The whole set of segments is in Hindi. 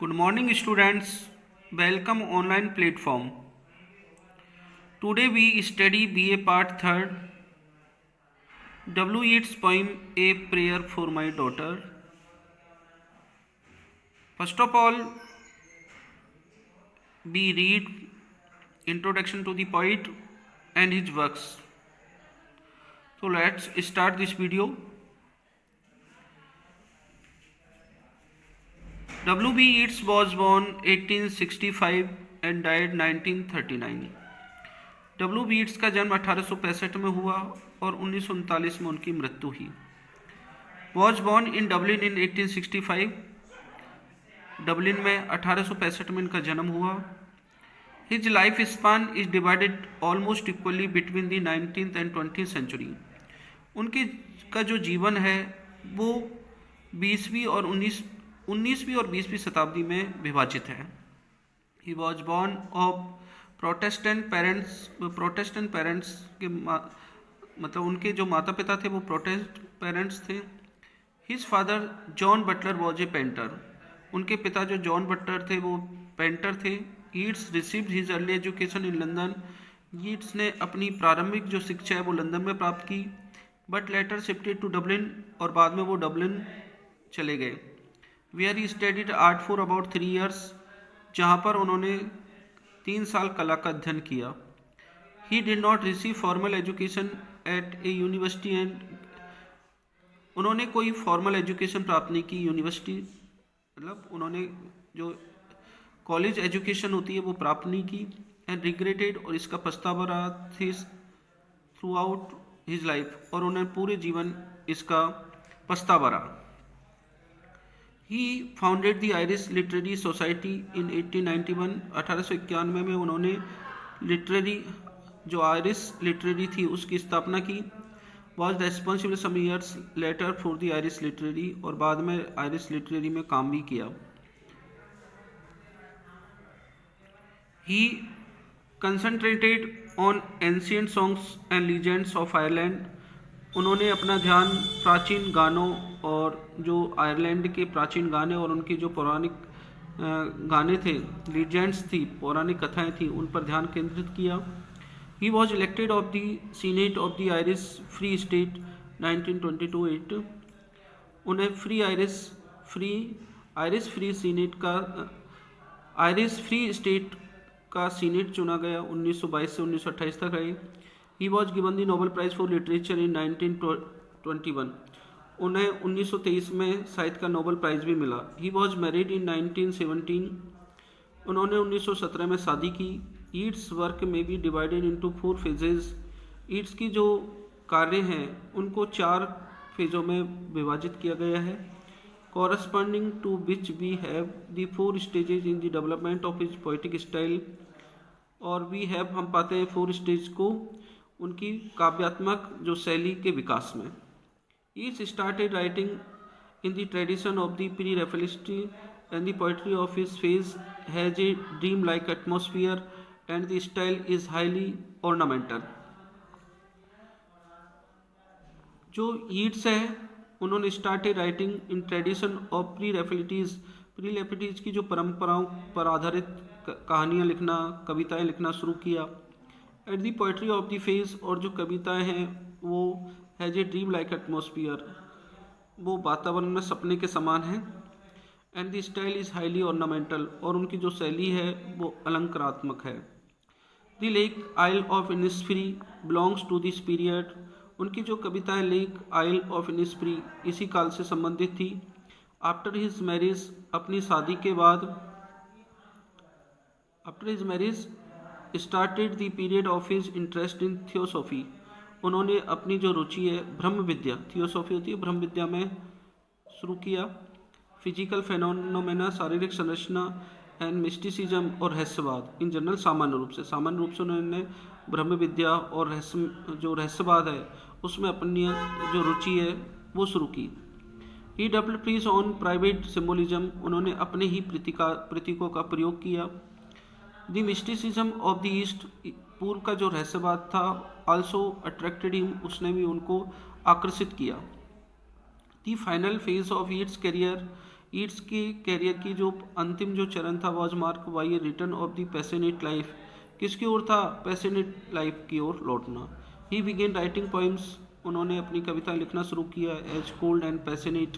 Good morning, students. Welcome online platform. Today we study BA Part 3rd. W. Yeats poem A Prayer for My Daughter. First of all, we read introduction to the poet and his works. So let's start this video. W.B. Yeats was born 1865 and died 1939. W.B. Yeats का जन्म 1865 में हुआ और 1939 में उनकी मृत्यु हुई. Was born in Dublin in 1865. Dublin में 1865 में इनका जन्म हुआ. His life span is divided almost equally between the 19th and 20th century. उनकी का जो जीवन है वो 20वीं और 19वीं और 20वीं शताब्दी में विभाजित है. He was born of Protestant parents के मतलब उनके जो माता पिता थे वो प्रोटेस्ट पेरेंट्स थे. His father John Butler was a painter. उनके पिता जो जॉन बटलर थे वो पेंटर थे. Yeats received his early education in London. Yeats ने अपनी प्रारंभिक जो शिक्षा है वो लंदन में प्राप्त की, but later shifted to Dublin और बाद में वो डबलिन चले गए. Where he studied art for about 3 years, जहाँ पर उन्होंने 3 साल कला का अध्ययन किया. He did not receive formal education at A university and उन्होंने कोई फॉर्मल एजुकेशन प्राप्त नहीं की. यूनिवर्सिटी मतलब उन्होंने जो कॉलेज एजुकेशन होती है वो प्राप्त नहीं की. एंड रिग्रेटेड, और इसका पछतावा रहा थी थ्रू आउट हिज लाइफ, और उन्हें पूरे जीवन इसका पछतावा रहा. He founded the Irish literary society in 1891. 1891 में उन्होंने लिटरेरी जो आयरिश लिटरेरी थी उसकी स्थापना की. Was responsible some years later for the Irish literary, और बाद में आयरिश लिटरेरी में काम भी किया. He concentrated on ancient songs and legends of Ireland. उन्होंने अपना ध्यान प्राचीन गानों और जो आयरलैंड के प्राचीन गाने और उनकी जो पौराणिक गाने थे, लीजेंड्स थी, पौराणिक कथाएं थी, उन पर ध्यान केंद्रित किया. He was elected of the Senate of the Irish Free State 1922. उन्हें आयरिश फ्री स्टेट का सीनेट चुना गया. 1922 से 1928 तक रहे. He was given the Nobel Prize for literature in 1921. उन्हें 1923 में साहित्य का नोबेल प्राइज भी मिला. He was married in 1917. उन्होंने 1917 में शादी की. Yeats work may be divided into 4 phases. Yeats की जो कार्य हैं उनको 4 फेजों में विभाजित किया गया है. Corresponding to which we have the 4 stages in the development of his poetic style. और वी हैव हम पाते हैं 4 स्टेज को उनकी काव्यात्मक जो शैली के विकास में. He started writing in the tradition of the pre-Raphaelite, and the poetry of his phase has a dream-like atmosphere and the style is highly ornamental. जो ईट्स है उन्होंने started writing in tradition of pre-Raphaelites की जो परंपराओं पर आधारित कहानियाँ लिखना, कविताएं लिखना शुरू किया. At the poetry of the phase, और जो कविताएं हैं वो has a dream like atmosphere, वो वातावरण में सपने के समान है. And the style is highly ornamental, और उनकी जो शैली है वो अलंकारात्मक है. The Lake Isle of Innisfree belongs to this period. उनकी जो कविताएं लेक आइल ऑफ इनिस्फ्री इसी काल से संबंधित थी. आफ्टर हिज मैरिज, अपनी शादी के बाद, started the period of his interest in theosophy. उन्होंने अपनी जो रुचि है ब्रह्म विद्या, थियोसॉफी होती है ब्रह्म विद्या में, शुरू किया. फिजिकल फेनोमेना, शारीरिक संरचना, एंड मिस्टिसिज्म और रहस्यवाद इन जनरल. सामान्य रूप से उन्होंने ब्रह्म विद्या और जो रहस्यवाद है उसमें अपनी जो रुचि है वो शुरू की. He developed his own private symbolism. उन्होंने अपने ही प्रतीकों का प्रयोग किया. The mysticism of the East, पूर्व का जो रहस्यवाद था, आल्सो अट्रैक्टेड हिम, उसने भी उनको आकर्षित किया. The final phase of Yeats career Yeats के कैरियर की जो अंतिम जो चरण था was mark by A return of the passionate life. किसकी ओर था? पैशनेट लाइफ की ओर लौटना। ही बिगेन राइटिंग पोइम्स, उन्होंने अपनी कविता लिखना शुरू किया, as cold and passionate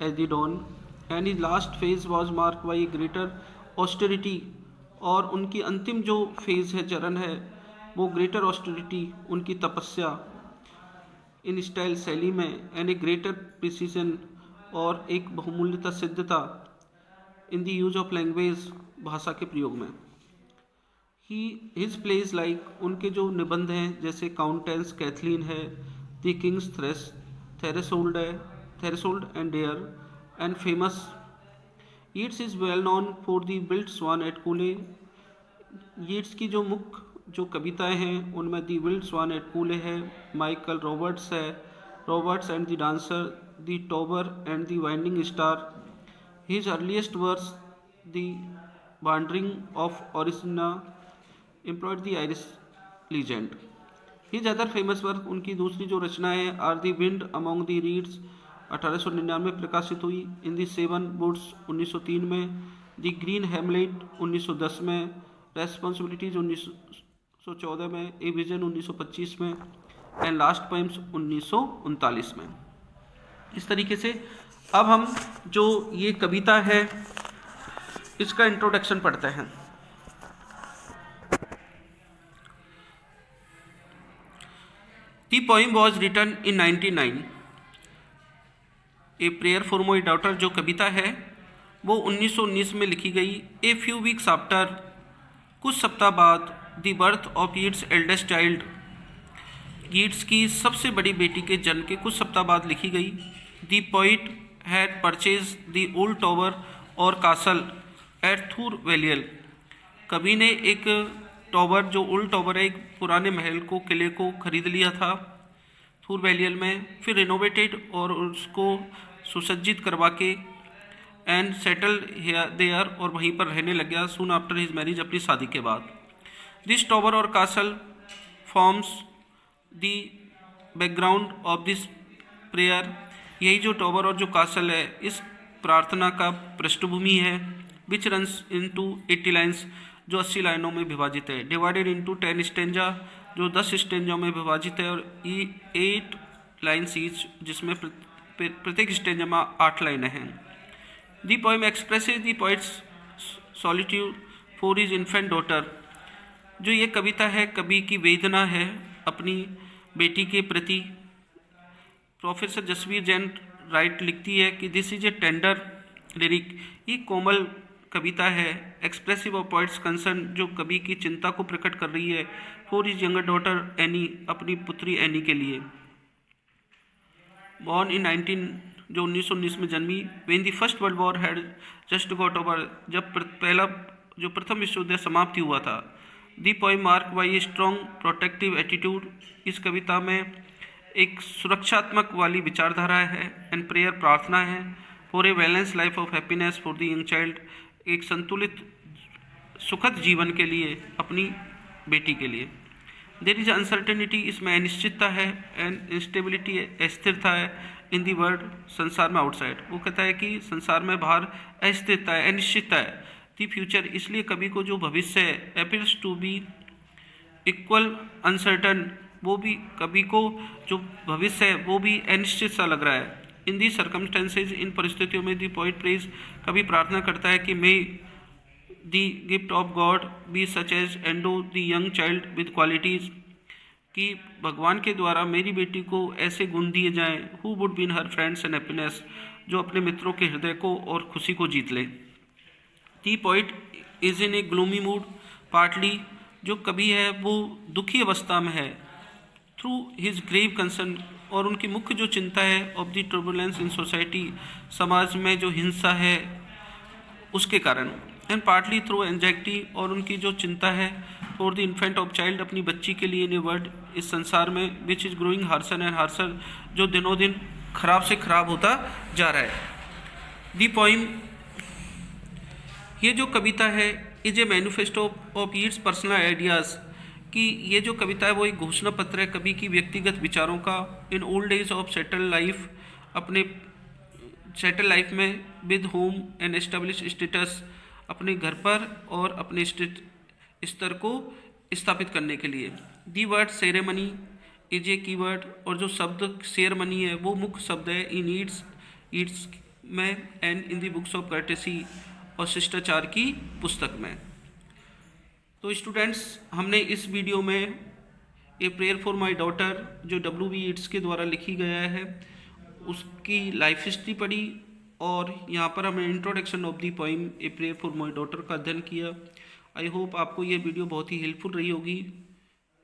as the dawn. And he last phase was mark by greater austerity, और उनकी अंतिम जो फेज है, चरण है, वो ग्रेटर ऑस्टेरिटी, उनकी तपस्या इन स्टाइल शैली में, एंड ए ग्रेटर प्रिसीजन, और एक बहुमूल्यता सिद्धता in the use of language, भाषा के प्रयोग में। ही हिज प्लेज लाइक, उनके जो निबंध हैं जैसे काउंटेंस कैथलीन है, the King's Threshold and dare and famous. Yeats is well known for the wild swan at Coole. Yeats की जो मुख्य जो कविताएं हैं उनमें दी विल्ड स्वान एट कूले है, माइकल रॉबर्ट्स है, Robartes and the dancer, the tower and the winding star. His earliest verse the wandering of Oisin employed the Irish legend. His other famous work, उनकी दूसरी जो रचना है, are the wind among the reeds 1899 प्रकाशित हुई, इन द सेवन वुड्स 1903 में, द ग्रीन हेमलेट 1910 में, रेस्पॉन्सिबिलिटीज 1914 में, ए विजन 1925 में, एंड लास्ट पोइम्स 1939 में। इस तरीके से अब हम जो ये कविता है इसका इंट्रोडक्शन पढ़ते हैं। The poem was written in 1909, a prayer for my daughter. जो कविता है वो 1919 में लिखी गई। ए फ्यू वीक्स आफ्टर, कुछ सप्ताह बाद, the birth of Yeats eldest child, Yeats की सबसे बड़ी बेटी के जन्म के कुछ सप्ताह बाद लिखी गई। The poet had purchase the old tower और कासल एट थूर वैलियल। कवि ने एक टॉवर, जो ओल्ड टॉवर है, एक पुराने महल को, किले को खरीद लिया था थूर वैलियल में, फिर रिनोवेटेड और उसको सुसज्जित करवा के, एंड सेटल्ड देयर, और वहीं पर रहने लग गया सून आफ्टर हिज मैरिज, अपनी शादी के बाद। दिस टॉवर और castle forms the background of this prayer. यही जो टॉवर और जो कासल है इस प्रार्थना का पृष्ठभूमि है। विच रन्स इनटू 80 लाइन्स, जो 80 लाइनों में विभाजित है। डिवाइडेड इनटू 10 स्टेंजा, जो 10 स्टेंजों में विभाजित है, और 8 लाइन्स ईच, जिसमें प्रत्येक स्टेंजा में 8 लाइनें हैं। The poem expresses the poets solitude for his infant daughter. जो ये कविता है कवि की वेदना है अपनी बेटी के प्रति। प्रोफेसर जसवीर जैन राइट लिखती है कि this is a tender lyric, ये कोमल कविता है। एक्सप्रेसिव ऑफ पोइट्स कंसर्न, जो कवि की चिंता को प्रकट कर रही है। For his younger daughter any, अपनी पुत्री एनी के लिए। बॉर्न इन 1919 में जन्मी। When the first world war had just got over, जब प्रथम विश्व युद्ध समाप्ति हुआ था। दी poem mark by a strong protective attitude, इस कविता में एक सुरक्षात्मक वाली विचारधारा है, एंड प्रेयर, प्रार्थना है। For a balance life of happiness for the young child, एक संतुलित सुखद जीवन के लिए अपनी बेटी के लिए। देयर इज अनसर्टेनिटी, इसमें अनिश्चितता है, एंड इंस्टेबिलिटी, अस्थिरता है। इन दी वर्ल्ड, संसार में, आउटसाइड, वो कहता है कि संसार में बाहर अस्थिरता है, अनिश्चितता है। दी फ्यूचर, इसलिए कवि को जो भविष्य है, appears to be equal uncertain, वो भी कवि को जो भविष्य है वो भी अनिश्चित सा लग रहा है। इन दी सर्कमस्टेंसेज, इन परिस्थितियों में दी पोइट प्रेज, कवि प्रार्थना करता है कि may the gift of God be such as endow the young child with qualities, कि भगवान के द्वारा मेरी बेटी को ऐसे गुण दिए जाएं, who would been her friends and happiness, जो अपने मित्रों के हृदय को और खुशी को जीत ले। The poet is in a gloomy mood, partly, जो कवि है वो दुखी अवस्था में है। थ्रू हिज ग्रेव कंसर्न, और उनकी मुख्य जो चिंता है, of the turbulence in society, समाज में जो हिंसा है उसके कारण। एंड पार्टली थ्रू एंजाइटी, और उनकी जो चिंता है for the infant of child, अपनी बच्ची के लिए इन ए वर्ल्ड, इस संसार में, which is growing harsher and harsher, जो दिनों दिन खराब से खराब होता जा रहा है। दी पोइम, ये जो कविता है, is a manifesto of Yeats personal ideas, कि ये जो कविता है वो एक घोषणा पत्र है कवि की व्यक्तिगत विचारों का। In old age of settle life, अपने सेटल लाइफ में with home and establish status, अपने घर पर और अपने स्तर को स्थापित करने के लिए। The word ceremony is a keyword, और जो शब्द सेरेमनी है वो मुख्य शब्द है इन ईट्स में and in the books of courtesy, और शिष्टाचार की पुस्तक में। तो स्टूडेंट्स, हमने इस वीडियो में ए प्रेयर फॉर माय डॉटर जो W.B. ईट्स के द्वारा लिखी गया है उसकी लाइफ हिस्ट्री पढ़ी, और यहाँ पर हमने introduction of the poem A prayer for my daughter का अध्ययन किया। आई होप आपको ये वीडियो बहुत ही हेल्पफुल रही होगी।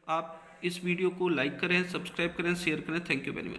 आप इस वीडियो को लाइक करें, सब्सक्राइब करें, शेयर करें। Thank you very much.